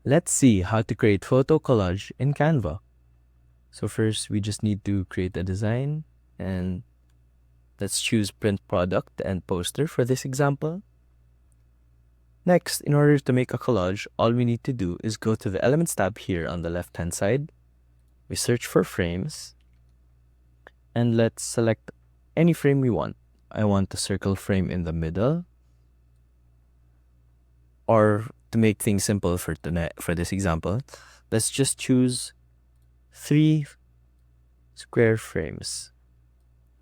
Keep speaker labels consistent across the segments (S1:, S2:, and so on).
S1: Let's see how to create photo collage in Canva. So first, we just need to create a design, and let's choose print product and poster for this example. Next, in order to make a collage, all we need to do is go to the Elements tab here on the left-hand side. We search for frames, and let's select any frame we want. I want the circle frame in the middle. Or to make things simple for this example, let's just choose 3 square frames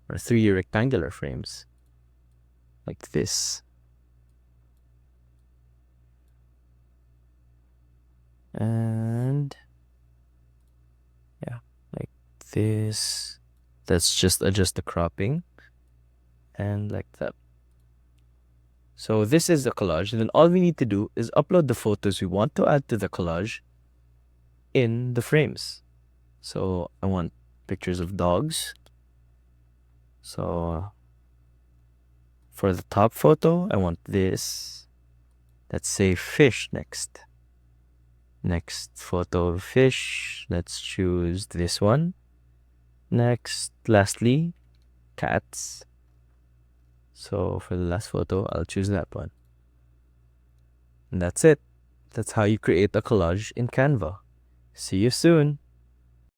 S1: or 3 rectangular frames like this. And yeah, like this. Let's just adjust the cropping and like that. So this is the collage, and then all we need to do is upload the photos we want to add to the collage in the frames. So I want pictures of dogs. So for the top photo, I want this. Let's say fish next. Next photo of fish, let's choose this one. Next, lastly, cats. So for the last photo, I'll choose that one. And that's it. That's how you create a collage in Canva. See you soon.